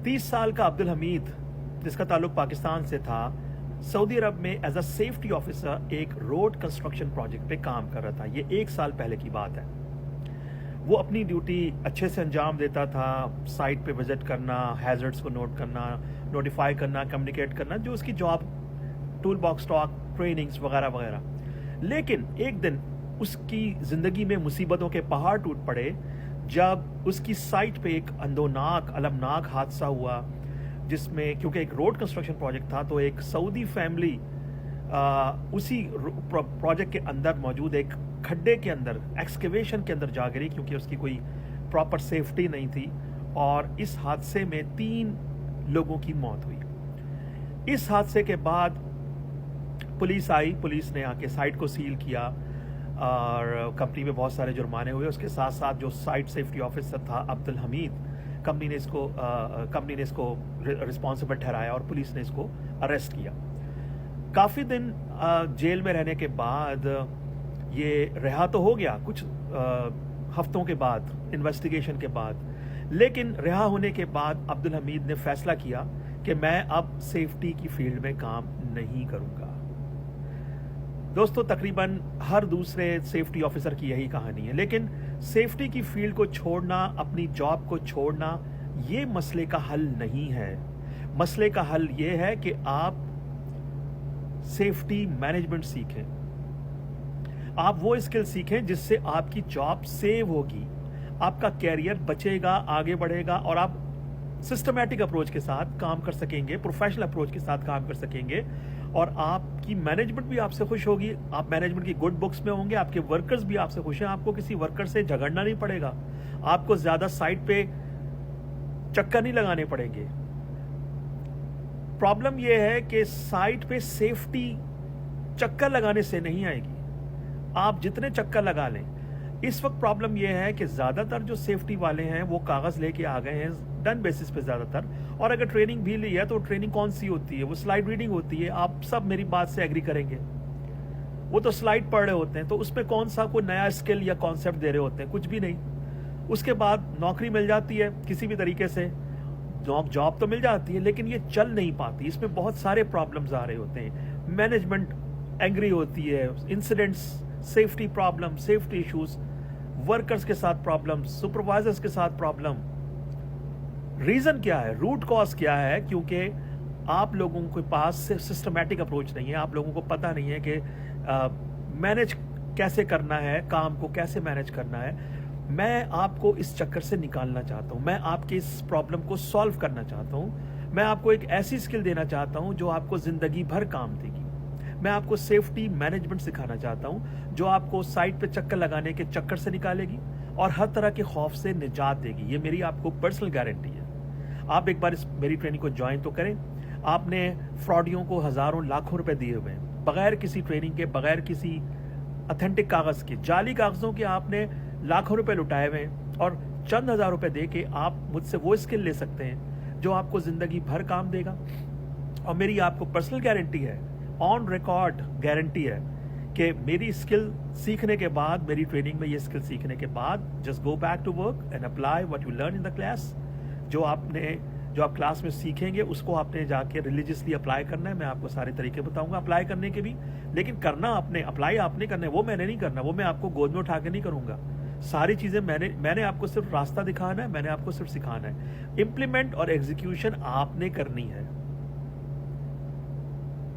30 साल का अब्दुल हमीद, जिसका ताल्लुक पाकिस्तान से था, सऊदी अरब में एज अ सेफ्टी ऑफिसर एक रोड कंस्ट्रक्शन प्रोजेक्ट पे काम कर रहा था। ये 1 साल पहले की बात है। वो अपनी ड्यूटी अच्छे से अंजाम देता था, साइट पे विजिट करना, हैजर्ड्स को नोट करना, नोटिफाई करना, कम्युनिकेट करना, जो उसकी job, tool box talk, trainings वगैरह वगैरह। लेकिन एक दिन उसकी ज़िंदगी में मुसीबतों के पहाड़ टूट पड़े जब उसकी साइट पे एक अंदोनाक, अलमनाक हादसा हुआ, जिसमें क्योंकि एक रोड कंस्ट्रक्शन प्रोजेक्ट था तो एक सऊदी फैमिली उसी प्रोजेक्ट के अंदर मौजूद एक खड्डे के अंदर, एक्सकेवेशन के अंदर जा गिरी, क्योंकि उसकी कोई प्रॉपर सेफ्टी नहीं थी। और इस हादसे में 3 लोगों की मौत हुई। इस हादसे के बाद पुलिस आई, पुलिस ने आके साइट को सील किया और कंपनी में बहुत सारे जुर्माने हुए। उसके साथ साथ जो साइट सेफ्टी ऑफिसर था अब्दुल हमीद, कंपनी ने इसको रिस्पॉन्सिबल ठहराया और पुलिस ने इसको अरेस्ट किया। काफ़ी दिन जेल में रहने के बाद ये रिहा तो हो गया कुछ हफ्तों के बाद, इन्वेस्टिगेशन के बाद। लेकिन रिहा होने के बाद अब्दुल हमीद ने फैसला किया कि मैं अब सेफ्टी की फील्ड में काम नहीं करूंगा। दोस्तों, तकरीबन हर दूसरे सेफ्टी ऑफिसर की यही कहानी है। लेकिन सेफ्टी की फील्ड को छोड़ना, अपनी जॉब को छोड़ना, ये मसले का हल नहीं है। मसले का हल ये है कि आप सेफ्टी मैनेजमेंट सीखें, आप वो स्किल सीखें जिससे आपकी जॉब सेव होगी, आपका कैरियर बचेगा, आगे बढ़ेगा और आप सिस्टमैटिक अप्रोच के साथ काम कर सकेंगे, प्रोफेशनल अप्रोच के साथ काम कर सकेंगे और आपकी मैनेजमेंट भी आपसे खुश होगी। आप मैनेजमेंट की गुड बुक्स में होंगे, आपके वर्कर्स भी आपसे खुश हैं, आपको किसी वर्कर से झगड़ना नहीं पड़ेगा, आपको ज्यादा साइट पे चक्कर नहीं लगाने पड़ेंगे। प्रॉब्लम यह है कि साइट पे सेफ्टी चक्कर लगाने से नहीं आएगी, आप जितने चक्कर लगा लें। इस वक्त प्रॉब्लम यह है कि ज्यादातर जो सेफ्टी वाले हैं वो कागज लेके आ गए हैं डन बेसिस पे ज्यादातर, और अगर ट्रेनिंग भी ली है तो ट्रेनिंग कौन सी होती है? वो स्लाइड रीडिंग होती है। आप सब मेरी बात से एग्री करेंगे, वो तो स्लाइड पढ़ रहे होते हैं, तो उसमें कौन सा कोई नया स्किल या कॉन्सेप्ट दे रहे होते हैं? कुछ भी नहीं। उसके बाद नौकरी मिल जाती है किसी भी तरीके से, जॉब तो मिल जाती है, लेकिन ये चल नहीं पाती, इसमें बहुत सारे प्रॉब्लम्स आ रहे होते हैं। मैनेजमेंट एंग्री होती है, incidents, safety problem, safety issues, workers के साथ प्रॉब्लम, सुपरवाइजर्स के साथ प्रॉब्लम। रीजन क्या है? रूट कॉज क्या है? क्योंकि आप लोगों के पास सिस्टमैटिक अप्रोच नहीं है, आप लोगों को पता नहीं है कि मैनेज कैसे करना है, काम को कैसे मैनेज करना है। मैं आपको इस चक्कर से निकालना चाहता हूं, मैं आपके इस प्रॉब्लम को सॉल्व करना चाहता हूं। मैं आपको एक ऐसी स्किल देना चाहता हूं जो आपको जिंदगी भर काम देगी। मैं आपको सेफ्टी मैनेजमेंट सिखाना चाहता हूं जो आपको साइट पे चक्कर लगाने के चक्कर से निकालेगी और हर तरह के खौफ से निजात देगी। ये मेरी आपको पर्सनल गारंटी है। आप एक बार इस मेरी ट्रेनिंग को ज्वाइन तो करें। आपने फ्रॉडियों को हजारों लाखों रुपए दिए हुए हैं, बगैर किसी ट्रेनिंग के, बगैर किसी ऑथेंटिक कागज के, जाली कागजों के आपने लाखों रुपए लुटाए हुए हैं, और चंद हजार रुपए दे के आप मुझसे वो स्किल ले सकते हैं जो आपको जिंदगी भर काम देगा। और मेरी आपको पर्सनल गारंटी है, ऑन रिकॉर्ड गारंटी है कि मेरी स्किल सीखने के बाद, मेरी ट्रेनिंग में ये स्किल सीखने के बाद, just go back to work and apply what you learn in the class. जो आप क्लास में सीखेंगे उसको आपने जाके रिलीजियसली अप्लाई करना है। मैं आपको सारे तरीके बताऊंगा अप्लाई करने के भी, लेकिन करना आपने, अप्लाई आपने करना है, वो मैंने नहीं करना, वो मैं आपको गोद में उठा के नहीं करूंगा। सारी चीजें मैंने आपको सिर्फ रास्ता दिखाना है, मैंने आपको सिर्फ सिखाना है। इंप्लीमेंट और एग्जीक्यूशन आपने करनी है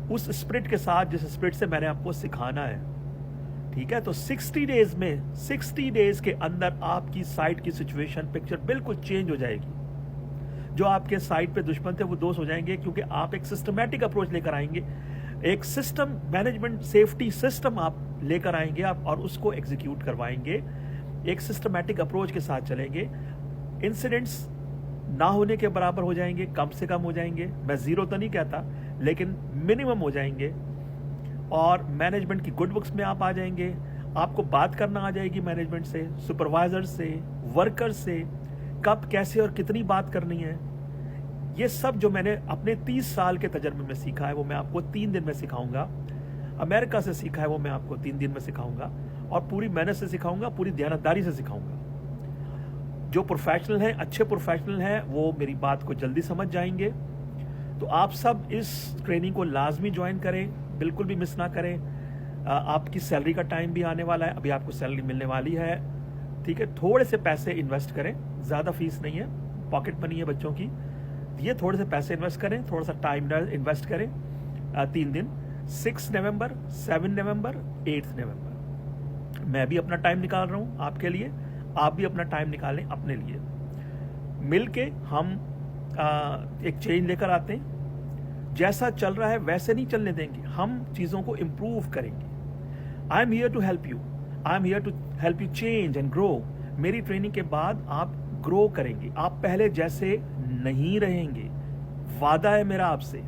उस स्पिरिट के साथ जिस स्पिरिट से मैंने आपको सिखाना है। ठीक है? तो 60 डेज में, 60 डेज के अंदर आपकी साइट की सिचुएशन पिक्चर बिल्कुल चेंज हो जाएगी। जो आपके साइट पे दुश्मन थे वो दोस्त हो जाएंगे, क्योंकि आप एक सिस्टमैटिक अप्रोच लेकर आएंगे, एक सिस्टम मैनेजमेंट सेफ्टी सिस्टम आप लेकर आएंगे आप, और उसको एग्जीक्यूट करवाएंगे। एक सिस्टमैटिक अप्रोच के साथ चलेंगे। इंसिडेंट्स ना होने के बराबर हो जाएंगे, कम से कम हो जाएंगे। मैं जीरो तो नहीं कहता, लेकिन मिनिमम हो जाएंगे। और मैनेजमेंट की गुड बुक्स में आप आ जाएंगे। आपको बात करना आ जाएगी मैनेजमेंट से, सुपरवाइजर से, वर्कर से, कब, कैसे और कितनी बात करनी है। ये सब जो मैंने अपने 30 साल के तजर्बे में सीखा है वो मैं आपको 3 दिन में सिखाऊंगा। अमेरिका से सीखा है वो मैं आपको 3 दिन में सिखाऊंगा, और पूरी मेहनत से सिखाऊंगा, पूरी दयानतदारी से सिखाऊंगा। जो प्रोफेशनल हैं, अच्छे प्रोफेशनल हैं, वो मेरी बात को जल्दी समझ जाएंगे। तो आप सब इस ट्रेनिंग को लाजमी ज्वाइन करें, बिल्कुल भी मिस ना करें। आपकी सैलरी का टाइम भी आने वाला है, अभी आपको सैलरी मिलने वाली है, ठीक है। थोड़े से पैसे इन्वेस्ट करें, ज़्यादा फीस नहीं है, पॉकेट मनी है बच्चों की। ये थोड़े से पैसे इन्वेस्ट करें, थोड़ा सा टाइम इन्वेस्ट करें। 3 दिन, 6 नवंबर, 7 नवंबर, 8 नवंबर, मैं भी अपना टाइम निकाल रहा हूँ आपके लिए, आप भी अपना टाइम निकालें अपने लिए। मिल के हम एक चेंज लेकर आते हैं। जैसा चल रहा है वैसे नहीं चलने देंगे, हम चीज़ों को इम्प्रूव करेंगे। I am here to help you, I am here to help you change and grow. मेरी ट्रेनिंग के बाद आप ग्रो करेंगे, आप पहले जैसे नहीं रहेंगे, वादा है मेरा आपसे।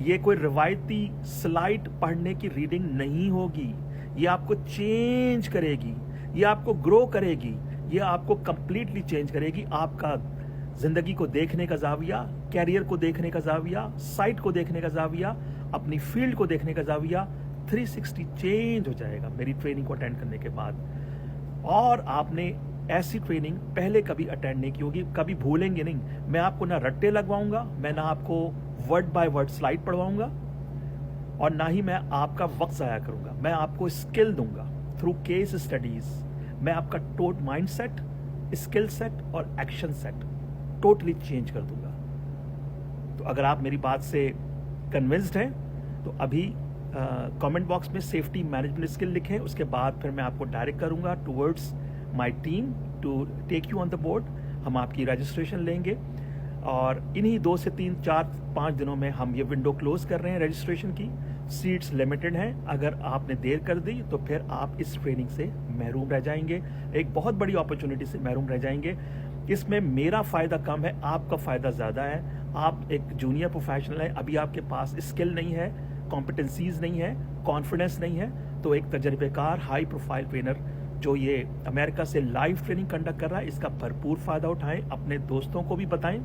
ये कोई रिवायती स्लाइड पढ़ने की रीडिंग नहीं होगी, ये आपको चेंज करेगी, ये आपको ग्रो करेगी, ये आपको कंप्लीटली चेंज करेगी। आपका जिंदगी को देखने का जाविया, कैरियर को देखने का जाविया, साइट को देखने का जाविया, अपनी फील्ड को देखने का जाविया 360 चेंज हो जाएगा मेरी ट्रेनिंग को अटेंड करने के बाद। और आपने ऐसी ट्रेनिंग पहले कभी अटेंड नहीं की होगी, कभी भूलेंगे नहीं। मैं आपको ना रट्टे लगवाऊंगा, मैं ना आपको वर्ड बाय वर्ड स्लाइड पढ़वाऊंगा, और ना ही मैं आपका वक्त जाया करूंगा। मैं आपको स्किल दूंगा थ्रू केस स्टडीज। मैं आपका माइंड सेट, स्किल सेट और एक्शन सेट टोटली चेंज कर दूंगा। तो अगर आप मेरी बात से कन्विंस्ड हैं तो अभी कमेंट बॉक्स में सेफ्टी मैनेजमेंट स्किल लिखें, उसके बाद फिर मैं आपको डायरेक्ट करूंगा towards my team to take you on the board. हम आपकी रजिस्ट्रेशन लेंगे और इन्हीं 2 से 3, 4, 5 दिनों में हम ये विंडो क्लोज कर रहे हैं रजिस्ट्रेशन की। सीट्स लिमिटेड हैं, अगर आपने देर कर दी तो फिर आप इस ट्रेनिंग से महरूम रह जाएंगे, एक बहुत बड़ी अपॉर्चुनिटी से महरूम रह जाएंगे। इसमें मेरा फ़ायदा कम है, आपका फ़ायदा ज़्यादा है। आप एक जूनियर प्रोफेशनल है, अभी आपके पास स्किल नहीं है, कॉम्पिटेंसीज नहीं है, कॉन्फिडेंस नहीं है, तो एक तजर्बेकार हाई प्रोफाइल ट्रेनर जो ये अमेरिका से लाइव ट्रेनिंग कंडक्ट कर रहा है, इसका भरपूर फ़ायदा उठाएं, अपने दोस्तों को भी बताएं।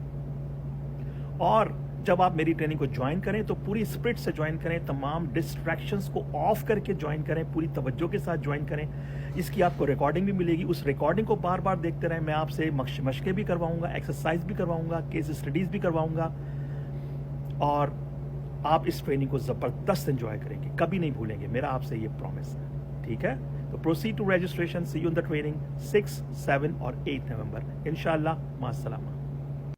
और जब आप मेरी ट्रेनिंग को ज्वाइन करें तो पूरी स्पिरिट से ज्वाइन करें, तमाम डिस्ट्रैक्शंस को ऑफ करके ज्वाइन करें, पूरी तवज्जो के साथ ज्वाइन करें। इसकी आपको रिकॉर्डिंग भी मिलेगी, उस रिकॉर्डिंग को बार बार देखते रहें। मैं आपसे मशक़े भी करवाऊंगा, एक्सरसाइज भी करवाऊंगा, केस स्टडीज़ भी करवाऊंगा, और आप इस ट्रेनिंग को ज़बरदस्त एंजॉय करेंगे, कभी नहीं भूलेंगे, मेरा आपसे ये प्रॉमिस है, ठीक है। तो proceed to registration, see you in the training 6, 7 और 8 नवंबर, इंशाल्लाह। मास्सलामा।